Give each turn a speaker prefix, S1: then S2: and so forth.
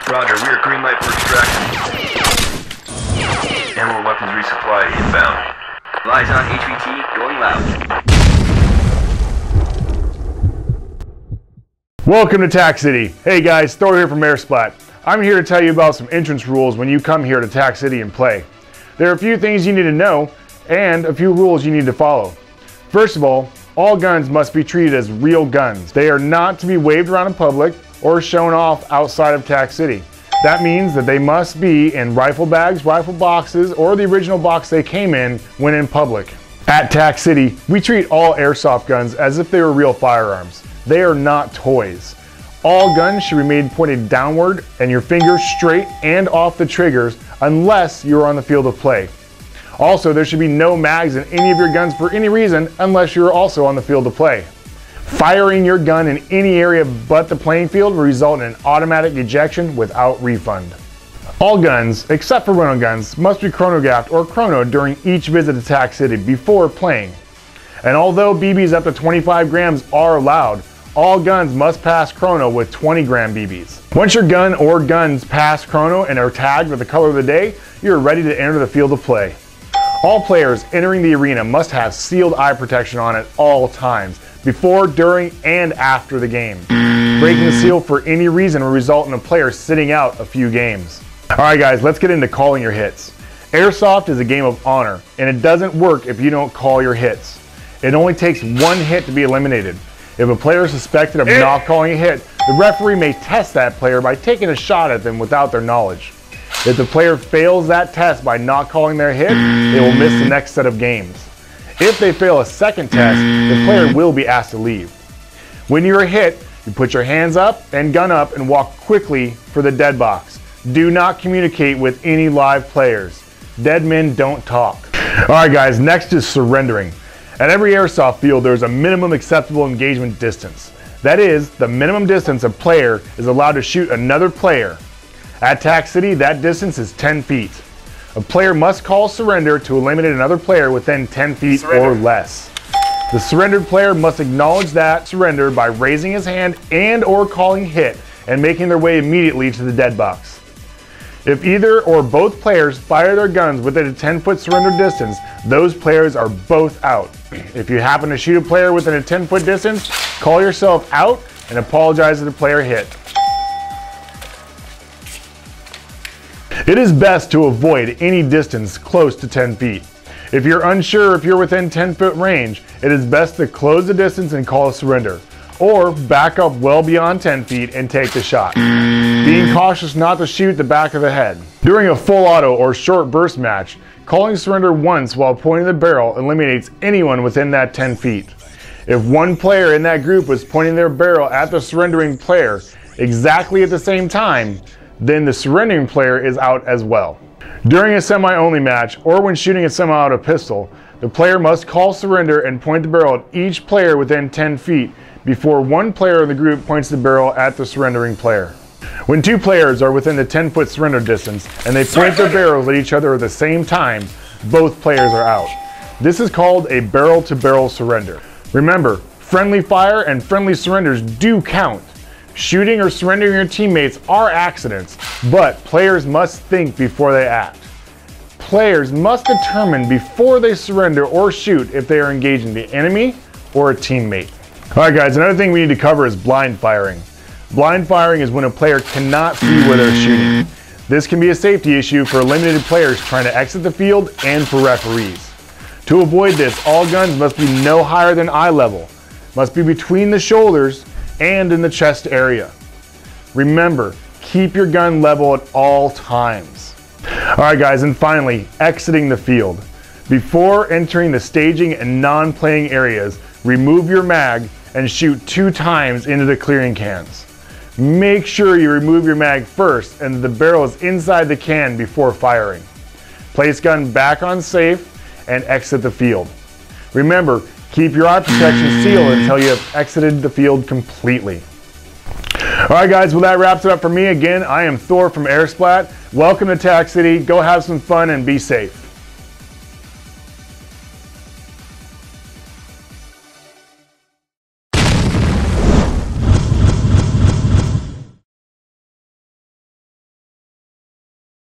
S1: Roger, we are green light for extraction. Ammo weapons resupply inbound. Lies on HVT, going loud.
S2: Welcome to Tac City. Hey guys, Thor here from Airsplat. I'm here to tell you about some entrance rules when you come here to Tac City and play. There are a few things you need to know and a few rules you need to follow. First of all guns must be treated as real guns. They are not to be waved around in public or shown off outside of Tac City. That means that they must be in rifle bags, rifle boxes, or the original box they came in when in public. At Tac City, we treat all airsoft guns as if they were real firearms. They are not toys. All guns should remain pointed downward and your fingers straight and off the triggers unless you are on the field of play. Also, there should be no mags in any of your guns for any reason unless you're also on the field of play. Firing your gun in any area but the playing field will result in an automatic ejection without refund. All guns, except for rental guns, must be chronographed or chronoed during each visit to Tac City before playing. And although BBs up to 25 grams are allowed, all guns must pass chrono with 20 gram BBs. Once your gun or guns pass chrono and are tagged with the color of the day, you're ready to enter the field of play. All players entering the arena must have sealed eye protection on at all times, before, during, and after the game. Breaking the seal for any reason will result in a player sitting out a few games. Alright guys, let's get into calling your hits. Airsoft is a game of honor, and it doesn't work if you don't call your hits. It only takes one hit to be eliminated. If a player is suspected of not calling a hit, the referee may test that player by taking a shot at them without their knowledge. If the player fails that test by not calling their hit, they will miss the next set of games. If they fail a second test, the player will be asked to leave. When you're hit, you put your hands up and gun up and walk quickly for the dead box. Do not communicate with any live players. Dead men don't talk. Alright guys, next is surrendering. At every airsoft field, there is a minimum acceptable engagement distance. That is, the minimum distance a player is allowed to shoot another player. At Tac City, that distance is 10 feet. A player must call surrender to eliminate another player within 10 feet or less. The surrendered player must acknowledge that surrender by raising his hand and or calling hit and making their way immediately to the dead box. If either or both players fire their guns within a 10-foot surrender distance, those players are both out. If you happen to shoot a player within a 10-foot distance, call yourself out and apologize to the player hit. It is best to avoid any distance close to 10 feet. If you're unsure if you're within 10-foot range, it is best to close the distance and call a surrender, or back up well beyond 10 feet and take the shot. Being cautious not to shoot the back of the head. During a full auto or short burst match, calling surrender once while pointing the barrel eliminates anyone within that 10 feet. If one player in that group was pointing their barrel at the surrendering player exactly at the same time, then the surrendering player is out as well. During a semi-only match, or when shooting a semi-auto pistol, the player must call surrender and point the barrel at each player within 10 feet before one player in the group points the barrel at the surrendering player. When two players are within the 10-foot surrender distance and they point their barrels at each other at the same time, both players are out. This is called a barrel-to-barrel surrender. Remember, friendly fire and friendly surrenders do count. Shooting or surrendering your teammates are accidents, but players must think before they act. Players must determine before they surrender or shoot if they are engaging the enemy or a teammate. Alright guys, another thing we need to cover is blind firing. Blind firing is when a player cannot see where they're shooting. This can be a safety issue for eliminated players trying to exit the field and for referees. To avoid this, all guns must be no higher than eye level, must be between the shoulders and in the chest area. Remember, keep your gun level at all times. Alright guys, and finally, exiting the field. Before entering the staging and non-playing areas, remove your mag and shoot 2 times into the clearing cans. Make sure you remove your mag first and the barrel is inside the can before firing. Place gun back on safe and exit the field. Remember, keep your eye protection sealed until you have exited the field completely. Alright guys, well that wraps it up for me. Again, I am Thor from Airsplat. Welcome to Tac City. Go have some fun and be safe.